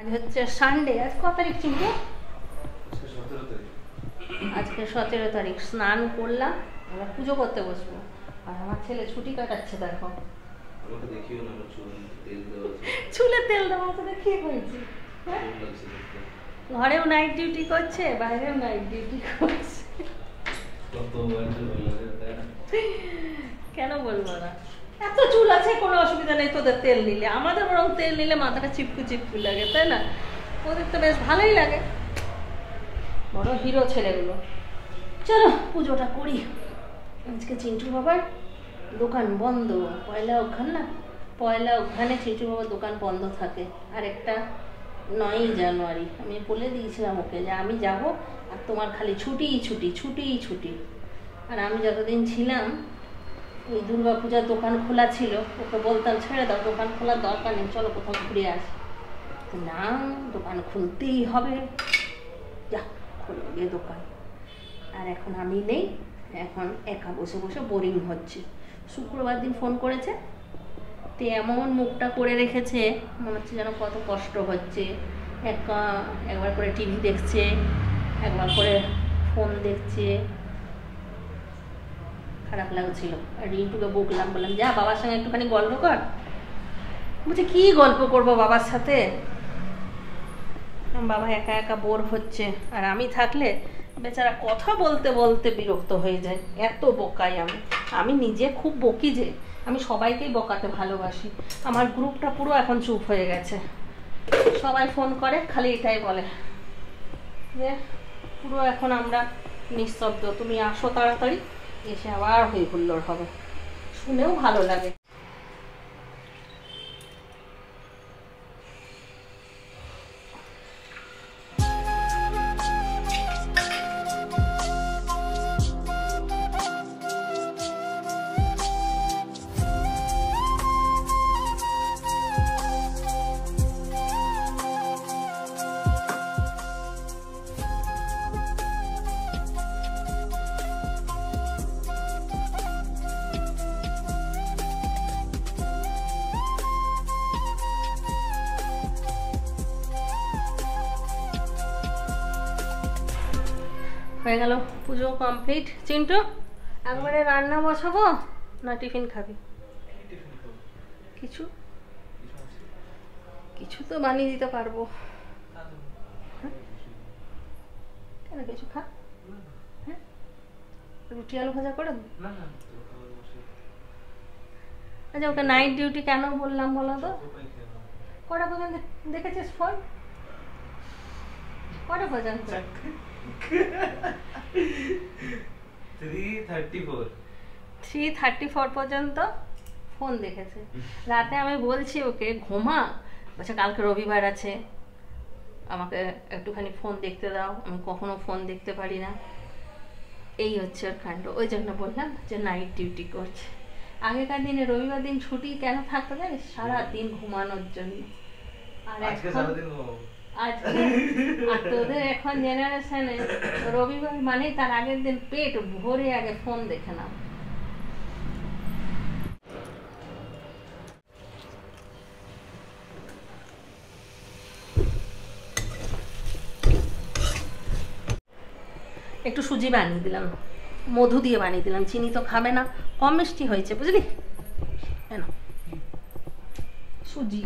আজ হচ্ছে সানডে। আজ কত তারিখ ছিল? আজকে 17 তারিখ। স্নান করলাম, এবার পুজো করতে বসবো। আর আমার ছেলে ছুটি কাটাচ্ছে। দেখো চুলে তেল দেওয়া তো দেখিয়ে বলছি। ঘরেও নাইট ডিউটি করছে, বাইরেও নাইট ডিউটি করছে। কেন বলবো না, এত চুল আছে, কোনো অসুবিধা নেই তোদের তেল নিলে। আমাদের বরং তেল নিলে মাথাটা চিপকু চিপকু লাগে, তাই না? ওদের তো বেশ ভালোই লাগে, বড় হিরো ছেলেগুলো। চলো পুজোটা করি। আজকে চিন্টু বাবার দোকান বন্ধ, পয়লা অঘ্রান না, পয়লা অঘ্রানে চিন্টু বাবার দোকান বন্ধ থাকে। আর একটা 9ই জানুয়ারি আমি বলে দিয়েছিলাম ওকে যে আমি যাব, আর তোমার খালি ছুটিই ছুটি ছুটিই ছুটি। আর আমি যতদিন ছিলাম ওই দুর্গা পূজার দোকান খোলা ছিল, ওকে বলতাম ছেড়ে দাও, দোকান খোলার দরকার নেই, চলো কোথাও ঘুরে আসি। না, দোকান খুলতেই হবে, যা খুলে গিয়ে দোকান। আর এখন আমি নেই, এখন একা বসে বসে বোরিং হচ্ছে। শুক্রবার দিন ফোন করেছে, তো এমন মুখটা করে রেখেছে মনে হচ্ছে যেন কত কষ্ট হচ্ছে। একবার করে টিভি দেখছে, একবার করে ফোন দেখছে, খারাপ লাগছিল। আর রিন্টুকে বকলাম, বললাম যা বাবার সঙ্গে একটুখানি গল্প কর। বলছে কি গল্প করবো বাবার সাথে, বাবা একা একা বোর হচ্ছে। আর আমি থাকলে বেচারা কথা বলতে বলতে বিরক্ত হয়ে যায়, এত বকাই আমি। আমি নিজে খুব বকি যে, আমি সবাইকেই বকাতে ভালোবাসি। আমার গ্রুপটা পুরো এখন চুপ হয়ে গেছে, সবাই ফোন করে খালি এটাই বলে যে পুরো এখন আমরা নিঃশব্দ, তুমি আসো তাড়াতাড়ি, এসে আবার হই হুল্লোড় হবে। শুনেও ভালো লাগে। হয়ে গেল পুজো কমপ্লিট। চিন্টু একবারে রান্না বসাবো না টিফিন খাবি? কিছু কিছু তো বানিয়ে দিতে পারবো। কেন কিছু খা? হ্যাঁ, রুটি আলু ভাজা করে। আচ্ছা, ওকে নাইট ডিউটি কেন বললাম বলো তো? কটা পর্যন্ত দেখেছিস ফোন? কটা পর্যন্ত? 3:34 পর্যন্ত ফোন দেখেছে। রাতে আমি বলছি ওকে ঘুমা, আচ্ছা কালকে রবিবার আছে, আমাকে একটুখানি ফোন দেখতে দাও, আমি কখনো ফোন দেখতে পারি না। এই হচ্ছে ওর কাণ্ড। ওই জন্য বললাম যে নাইট ডিউটি করছে। আগেকার দিনে রবিবার দিন ছুটি কেন থাকতো জানিস? সারাদিন ঘুমানোর জন্য। আর এখন আজকে আর তোদের এখন জেনারেশনে রবিবার মানে তার আগের দিন পেট ভরে আগে ফোন দেখে নাও। একটু সুজি বানিয়ে দিলাম, মধু দিয়ে বানিয়ে দিলাম, চিনি তো খাবে না, কম মিষ্টি হয়েছে বুঝলি। কেন সুজি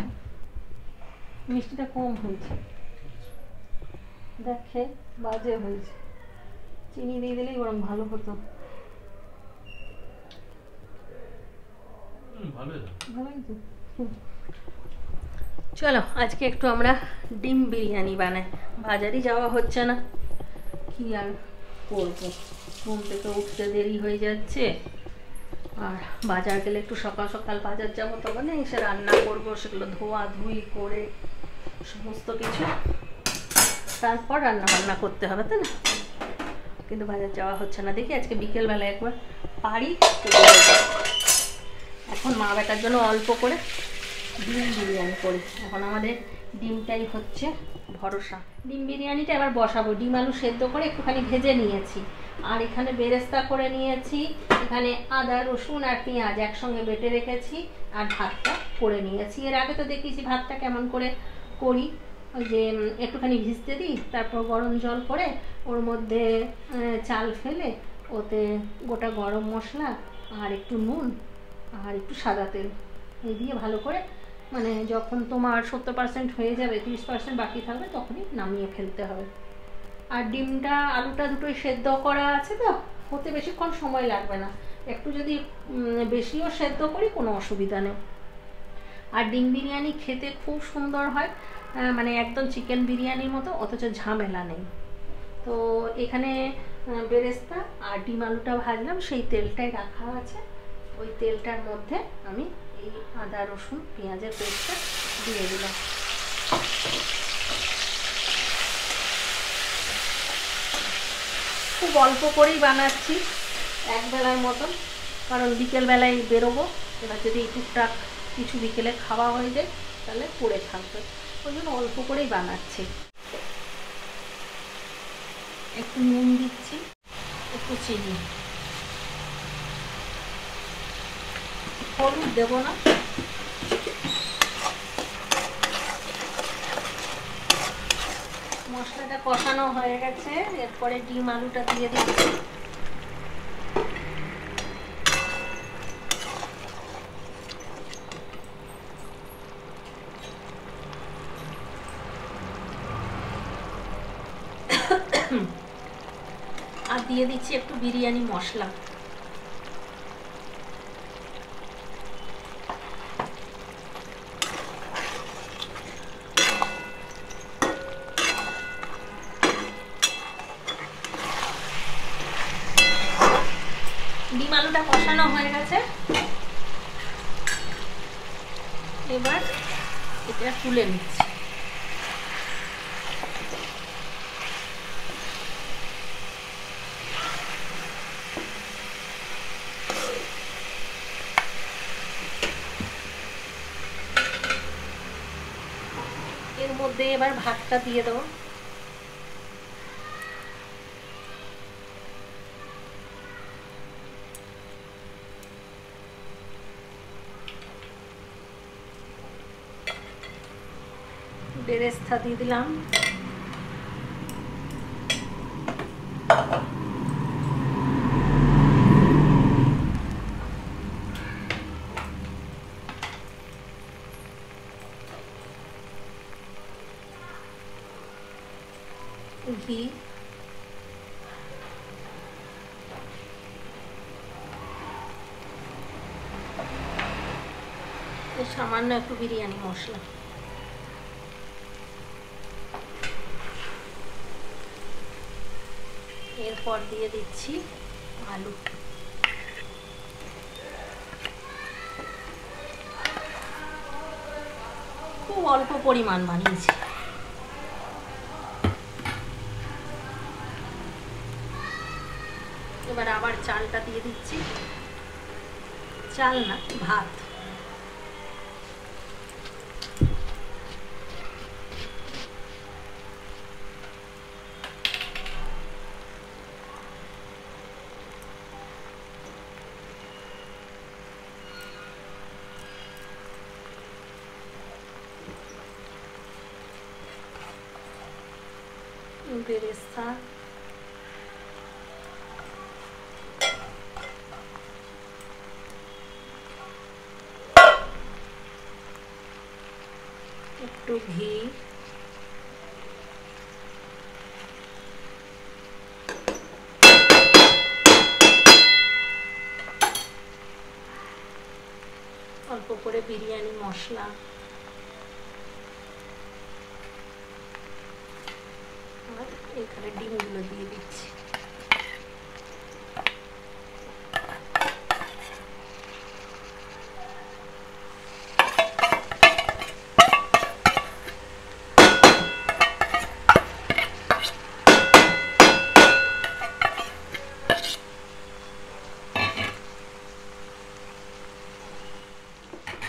মিষ্টিটা কম হয়েছে, দেখে বাজে হয়েছে, চিনি দিয়ে দিলেই বরং ভালো হতো। চলো আজকে একটু আমরা ডিম বিরিয়ানি বানাই। বাজারে যাওয়া হচ্ছে না, কি আর করবো, ঘুম থেকে উঠতে দেরি হয়ে যাচ্ছে। আর বাজার গেলে একটু সকাল সকাল বাজার যাবো, তবে না এসে রান্না করবো, সেগুলো ধোয়া ধুই করে সমস্ত কিছু তারপর রান্না বান্না করতে হবে, তাই না? কিন্তু বাজার যাওয়া হচ্ছে না। দেখি আজকে বিকেলবেলা একবার পারি। এখন মা বেটার জন্য অল্প করে ডিম বিরিয়ানি করি। এখন আমাদের ডিমটাই হচ্ছে ভরসা। ডিম বিরিয়ানিটা এবার বসাবো। ডিম আলু সেদ্ধ করে একটুখানি ভেজে নিয়েছি, আর এখানে বেরেস্তা করে নিয়েছি। এখানে আদা রসুন আর পেঁয়াজ একসঙ্গে বেটে রেখেছি, আর ভাতটা করে নিয়েছি। এর আগে তো দেখিয়েছি ভাতটা কেমন করে করি, ওই যে একটুখানি ভিজতে দিই, তারপর গরম জল করে ওর মধ্যে চাল ফেলে ওতে গোটা গরম মশলা আর একটু নুন আর একটু সাদা তেল এই দিয়ে ভালো করে, মানে যখন তোমার 70% হয়ে যাবে, 30% বাকি থাকবে, তখনই নামিয়ে ফেলতে হবে। আর ডিমটা আলুটা দুটোই সেদ্ধ করা আছে তো, হতে বেশিক্ষণ সময় লাগবে না। একটু যদি বেশিও সেদ্ধ করি কোনো অসুবিধা নেই। আর ডিম বিরিয়ানি খেতে খুব সুন্দর হয়, মানে একদম চিকেন বিরিয়ানির মতো, অথচ ঝামেলা নেই। তো এখানে বেরেস্তা আর ডিম আলুটা ভাজলাম, সেই তেলটাই রাখা আছে। ওই তেলটার মধ্যে আমি এই আদা রসুন পেঁয়াজের পেস্টটা দিয়ে দিলাম। খুব অল্প করেই বানাচ্ছি, এক বেলার মতন, কারণ বিকেলবেলায় বেরোবো। এবার যদি টুকটাক কিছু বিকেলে খাওয়া হয়ে যায় তাহলে পড়ে থাকবে, ওই জন্য অল্প করেই বানাচ্ছি। একটু নুন দিচ্ছি, একটু চিনি, হলুদ দেবো না। মশলাটা কষানো হয়ে গেছে, এরপরে ডিম আলুটা দিয়ে দিচ্ছি। আর দিয়ে দিচ্ছি একটু বিরিয়ানি মশলা। ডিম আলুটা কষানো হয়ে গেছে, এবার এটা তুলে নিচ্ছি। এর মধ্যে এবার ভাতটা দিয়ে দেবো। বেরেস্তা দিয়ে দিলাম, ঘি, সামান্য একটু বিরিয়ানি মশলা। এরপর দিয়ে দিচ্ছি আলু। খুব অল্প পরিমাণ বানিয়েছি। এবার আবার চালটা দিয়ে দিচ্ছি, চাল না ভাত। বেরেস্তা, একটু ঘি, অল্প করে বিরিয়ানি মশলা, আর এখানে ডিমগুলো দিয়ে দিচ্ছি।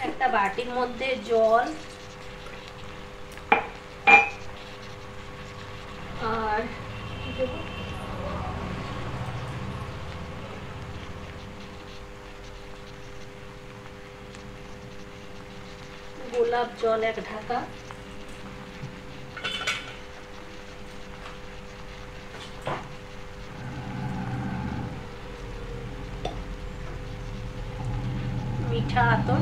একটা বাটির মধ্যে জল আর গোলাপ জল 1 ঢাকা, পিঠা আতর।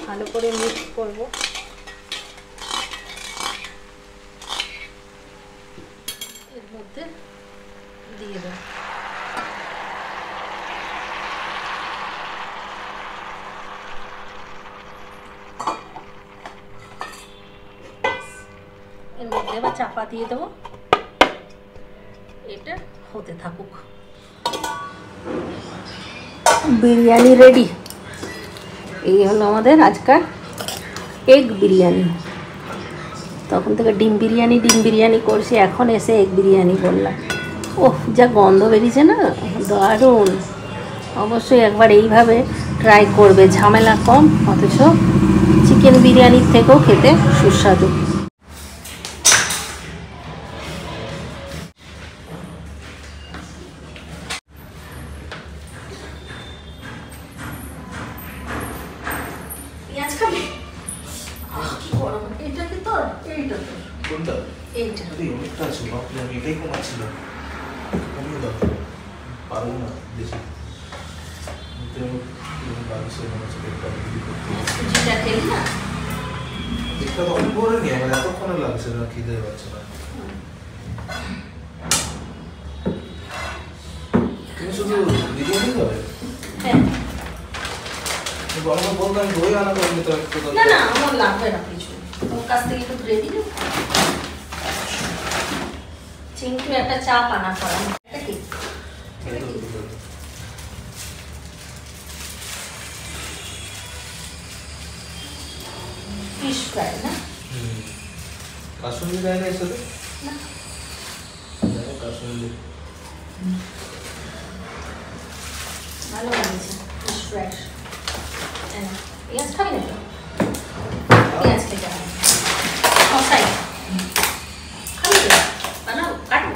ভালো করে মিক্স করব। এর মধ্যে দিয়ে দেব এর মধ্যে আবার চাপা দিয়ে দেবো, এটা হতে থাকুক। বিরিয়ানি রেডি। এই হলো আমাদের আজকাল এগ বিরিয়ানি। তখন থেকে ডিম বিরিয়ানি করছি, এখন এসে এগ বিরিয়ানি করলাম। ওহ, যা গন্ধ বেরিয়েছে না, দারুণ। অবশ্যই একবার এইভাবে ট্রাই করবে, ঝামেলা কম, অথচ চিকেন বিরিয়ানির থেকেও খেতে সুস্বাদু। পেঁয়াজ খাবি? কি গরম। এটা কি তোর? এইটা তোর। কোনটা? এইটা। আরে অনেকটা আছে, বাপরে, আমি এটাই কমাচ্ছিলাম। কমিয়ে দাও, পারবো না বেশি। যেটা খেলি না, এটা তো অনেক বড় নিয়ে আমার এতক্ষণে লাগছে না, খিদে পাচ্ছে না। তুমি শুধু বিরিয়ানি খাবে? হ্যাঁ। গরমে বলতো আমি দই আনা করে নিতে হবে। না না, আমার লাগবে না কিছু, তোমার কাছ থেকে একটু গ্রেভি নেব। চিংটু একটা চাপ আনা করা। এটা কি? ফিশ ফ্রাই না? কাশ্মীরি দেয় না এসে? না, কাশ্মীরি ভালো লাগছে। Fish fry. পেঁয়াজ খাবি না তো? পেঁয়াজ খেতে হবে। মশাই খাবি তো? বানাও, কাটো।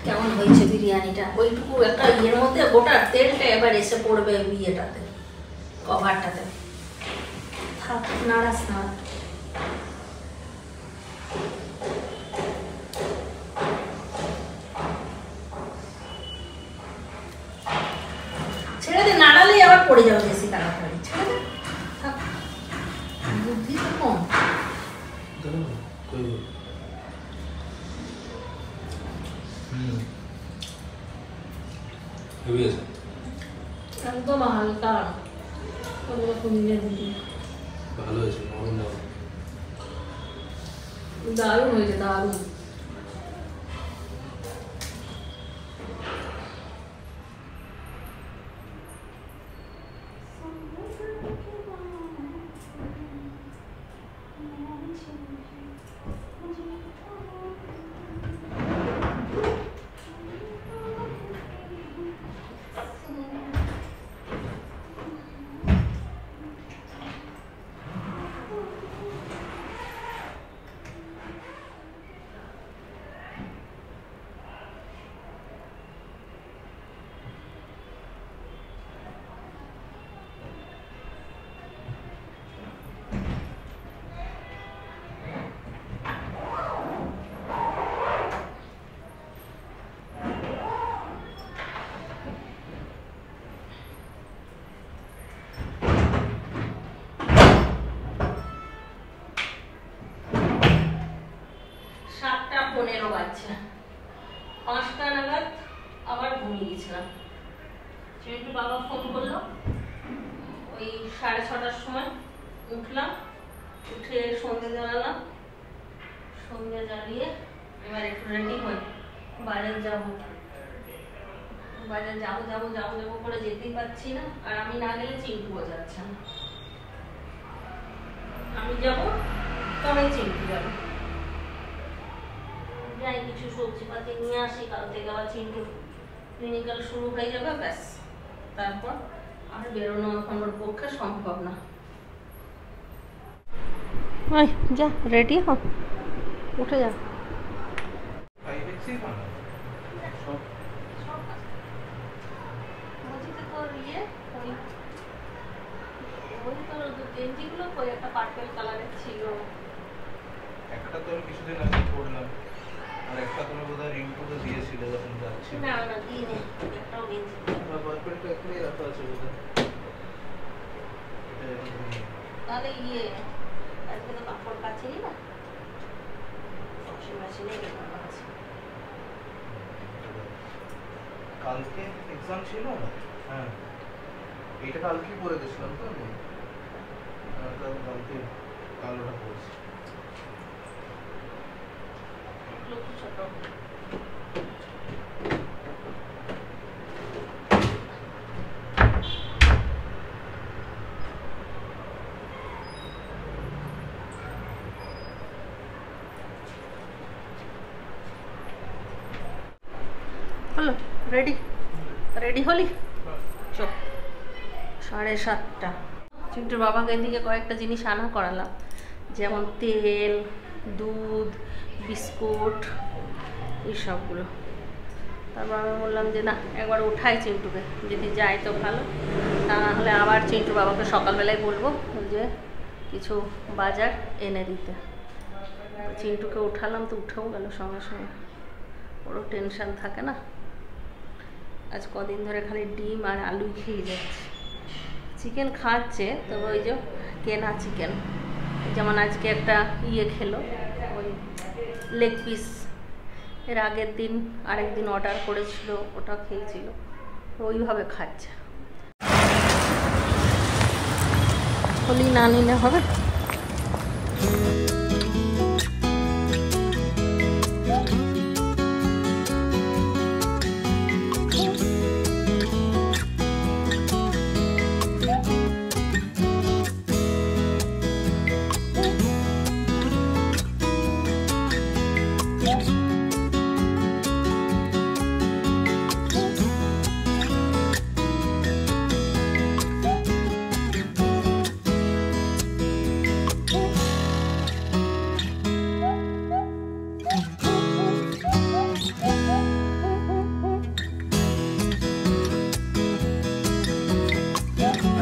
কেমন হয়েছে বিরিয়ানিটা? ওইটুকু একটা ইয়ের মধ্যে গোটা তেলটা এবার এসে পড়বে ইয়েটাতে, কভারটাতে। থাক, নাড়াস না। ছেড়ে দে, নাড়ালেই আবার পড়ে যাবে বেশি তাড়াতাড়ি। ছেড়ে দে, থাক। বুদ্ধি তো কম। একদম হালকা, ভালো হয়েছে, দারুণ হয়েছে, দারুণ। বাজছে 5টা নাগাদ আবার ঘুমিয়ে গেছিলাম। চিন্টু বাবা ফোন করলো, ওই 6:30টার সময় উঠলাম, উঠে সন্ধ্যে জ্বালালাম, সন্ধ্যে জ্বালিয়ে এবার একটু রেডি হই, বাজার যাবো। বাজার যাবো করে যেতেই পারছি না, আর আমি না গেলে চিন্টুও যাচ্ছে না। আমি যাবো তবে চিন্টু যাবো। যাই কিছু সবজিপাতি নিয়ে আসি, কাল থেকে আবার চিন্টুর ক্লিনিক্যাল শুরু হয়ে যাবে, ব্যাস তারপর আর বেরোনো এখন ওর পক্ষে সম্ভব না। যা রেডি হ, উঠে যা। একটা পার্পল কালারের ছিল, একটা তো কিছুদিন আগে পড়লাম, আর একটা তুমি বোধহয় রিংটুকে দিয়েছিলে যখন যাচ্ছি। না না দিইনি, একটাও গেঞ্জি না, পার্পলটা এখানেই রাখা আছে বোধহয়। তাহলে আজকে তো কাপড় কাছেই না, ওয়াশিং মেশিনে রাখা আছে। কালকে এক্সাম ছিল না? হ্যাঁ, এইটা কালকেই পরে গেছিলাম তো আমি। কালকে কালোটা পরেছি। ছোট হলো, রেডি রেডি হলি? চল 7:30। চিন্টুর বাবাকে এদিকে কয়েকটা জিনিস আনা করালাম, যেমন তেল, দুধ, বিস্কুট, এইসবগুলো। তারপর আমি বললাম যে না, একবার উঠাই চিন্টুকে, যদি যায় তো ভালো, তা না হলে আবার চিন্টুর বাবাকে সকালবেলায় বলবো যে কিছু বাজার এনে দিতে। চিন্টুকে উঠালাম তো উঠেও গেল সঙ্গে সঙ্গে, ওরও টেনশান থাকে না। আজ কদিন ধরে খালি ডিম আর আলু খেয়ে যাচ্ছে। চিকেন খাচ্ছে, তবে ওই যে কেনা চিকেন, যেমন আজকে একটা খেলো, ওই লেগ পিস, এর আগের দিন আরেকদিন অর্ডার করেছিল, ওটা খেয়েছিল, ওইভাবে খাচ্ছে। হলি না নিলে হবে।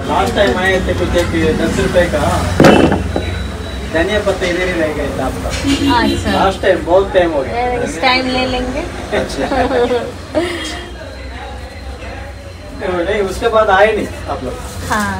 लास्ट टाइम आए थे कुछ 10 रुपए का धनिया पत्ता इधर ही रह गया था आपका। अच्छा, लास्ट टाइम बहुत टाइम हो गया, इस टाइम ले लेंगे। नहीं उसके बाद आए नहीं आप लोग। हाँ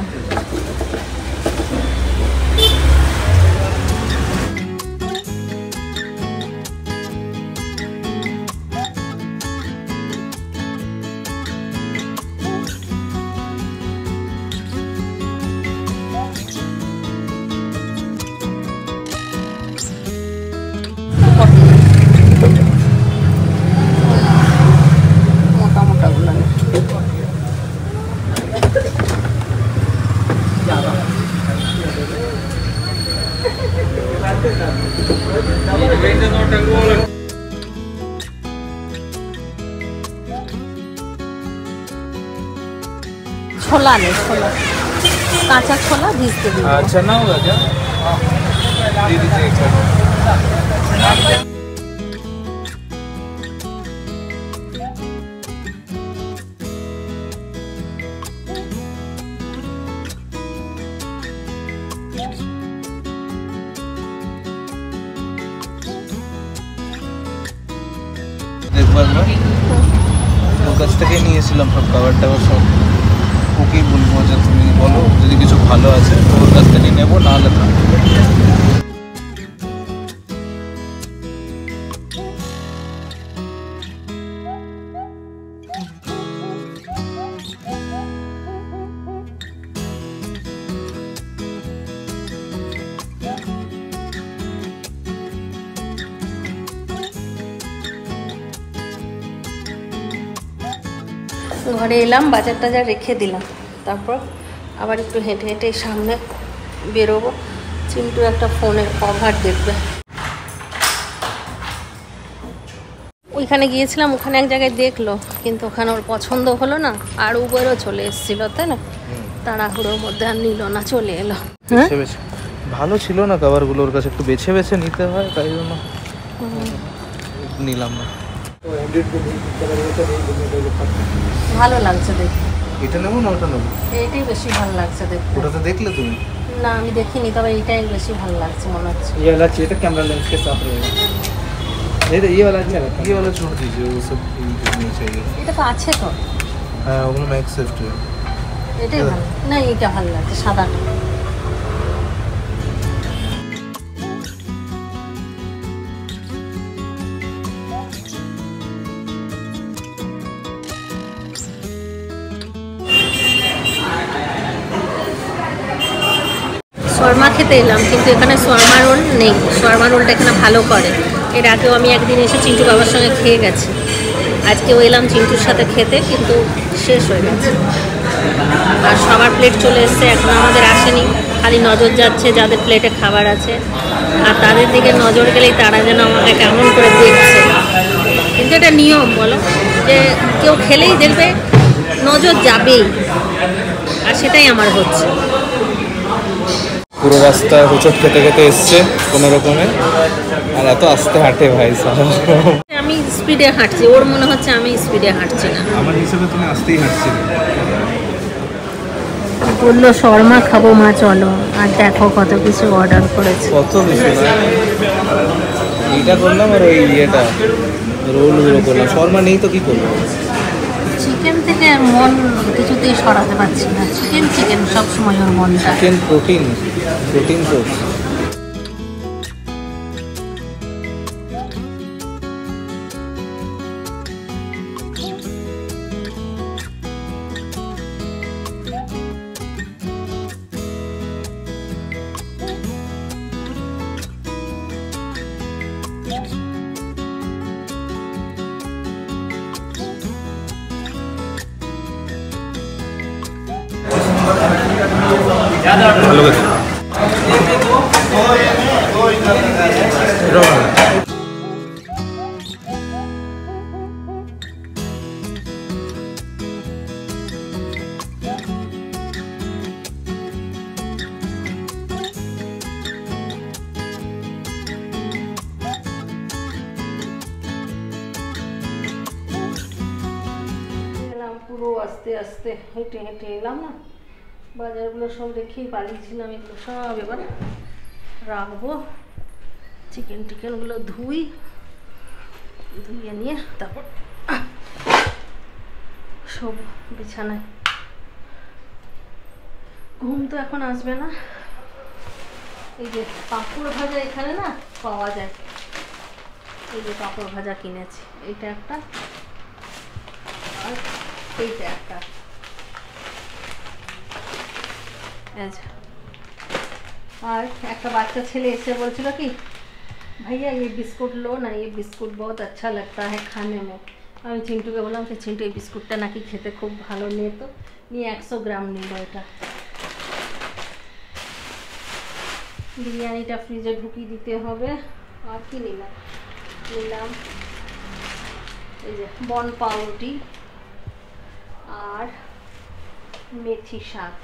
छोला नहीं, छोला कांचा छोला भिजते दिए। अच्छा ना होगा क्या? दे दीजिए एक ওর কাছ থেকে নিয়েছিলাম সব খাবার টাবার সব। ওকেই বলবো যে তুমি বলো যদি কিছু ভালো আছে তো ওর কাছ থেকে নেবো, না হলে থাকবে। ঘরে এলাম, বাজার টাজার রেখে দিলাম, তারপর আবার একটু হেঁটে হেঁটে সামনে বেরোবো। চিন্টু একটা ফোনের কভার দেখবে। ওইখানে গিয়েছিলাম, ওখানে এক জায়গায় দেখলো, কিন্তু ওখানে ওর পছন্দ হলো না, আর উবেরও চলে এসেছিল, তাই না? তাড়াহুড়োর মধ্যে আর নিল না, চলে এলো। বেছে বেছে ভালো ছিল না কভারগুলো, ওর কাছে একটু বেছে বেছে নিতে হয়, তাই জন্য নিলাম না। ভালো লাগছে দেখতে। এটা নেবো না ওটা নেবো? এইটাই বেশি ভালো লাগছে দেখতে। ওটা তো দেখলে তুমি? না আমি দেখিনি, তবে এইটাই বেশি ভালো লাগছে মনে হচ্ছে। ये वाला चाहिए था, कैमरा लेंस के साथ रहेगा। नहीं तो ये वाला अच्छा लगता है। ये वाला छोड़ दीजिए, वो सब नहीं चाहिए। এটা তো আছে তো। हाँ ওগুলো ম্যাক্স সেফট है। এটাই ভালো না, এইটা ভালো লাগছে সাদাটা। শর্মা খেতে এলাম, কিন্তু এখানে শর্মা রোল নেই। শর্মা রোলটা এখানে ভালো করে। এর আগেও আমি একদিন এসে চিন্টু বাবার সঙ্গে খেয়ে গেছি, আজকেও এলাম চিন্টুর সাথে খেতে, কিন্তু শেষ হয়ে গেছে। আর সবার প্লেট চলে এসছে, এখন আমাদের আসেনি। খালি নজর যাচ্ছে যাদের প্লেটে খাবার আছে, আর তাদের দিকে নজর গেলেই তারা যেন আমাকে কেমন করে দেখছে। কিন্তু এটা নিয়ম বলো, যে কেউ খেলেই দেখবে নজর যাবেই, আর সেটাই আমার হচ্ছে। পুরো রাস্তা হোঁচট খেতে খেতে এসছে কোনো রকমে, আর এত আস্তে হাঁটে ভাই সাহেব। আমি স্পিডে হাঁটছি, ওর মনে হচ্ছে আমি স্পিডে হাঁটছি না। আমার হিসেবে তুমি আস্তেই হাঁটছিলে। বললো শর্মা খাবো মা চলো, আর দেখো কত কিছু অর্ডার করেছে। কত কিছু এইটা করলাম, আর ওই ইয়েটা রোলগুলো করলাম। শর্মা নেই তো কি করবো? চিকেন থেকে মন কিছুতেই সরাতে পারছি না। চিকেন চিকেন সবসময় ওর মনটা। Chicken protein source. ভালো গেছে। পুরো আস্তে আস্তে হেঁটে হেঁটে এলাম না, বাজারগুলো সব রেখেই পালিয়েছিলাম। এগুলো সব এবার রাখবো। চিকেন টিকেনগুলো ধুয়ে নিয়ে তারপর সব বিছানায়। ঘুম তো এখন আসবে না। এই যে পাঁপড় ভাজা এখানে না পাওয়া যায়, এই যে পাঁপড় ভাজা কিনেছি, এইটা একটা আর এইটা একটা। और एक बच्चा छेले एसे बोलছিল কি भैया ये बिस्कुट लो ना, ये बिस्कुट बहुत अच्छा लगता है खाने में। আমি চিন্টুকে বললাম যে চিন্টু এই বিস্কুটটা নাকি খেতে খুব ভালো, নিয়ে তো নিয়ে 100 গ্রাম নিল। এটা বিরিয়ানিটা ফ্রিজে ঢুকিয়ে দিতে হবে। আর কি নিলাম, নিলাম এই যে বন পাউরুটি আর মেথি শাক,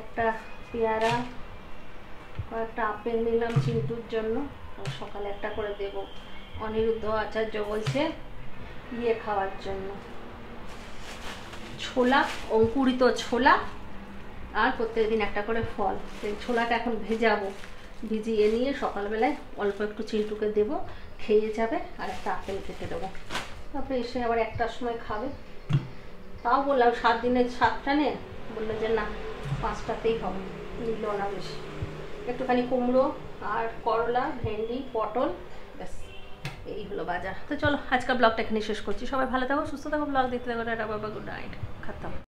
একটা পেয়ারা, কয়েকটা আপেল নিলাম চিন্টুর জন্য, সকালে একটা করে দেব। অনিরুদ্ধ আচার্য বলছে ইয়ে খাওয়ার জন্য, ছোলা, অঙ্কুরিত ছোলা, আর প্রত্যেকদিন একটা করে ফল। সেই ছোলাটা এখন ভেজাবো, ভিজিয়ে নিয়ে সকালবেলায় অল্প একটু চিন্টুকে দেবো, খেয়ে যাবে। আর একটা আপেল কেটে দেবো, তারপরে এসে আবার একটার সময় খাবে। তাও বললাম 7 দিনের 7টা নে, বললো যে না 5টাতেই হবে, নিল না বেশি। একটুখানি কুমড়ো আর করলা, ভেন্ডি, পটল, ব্যাস এই হলো বাজার। তো চলো আজকাল ব্লগটা এখানে শেষ করছি। সবাই ভালো থাকো, সুস্থ থাকো, ব্লগ দেখতে থাকো। টাটা, বাবা, গুড নাইট, খতম।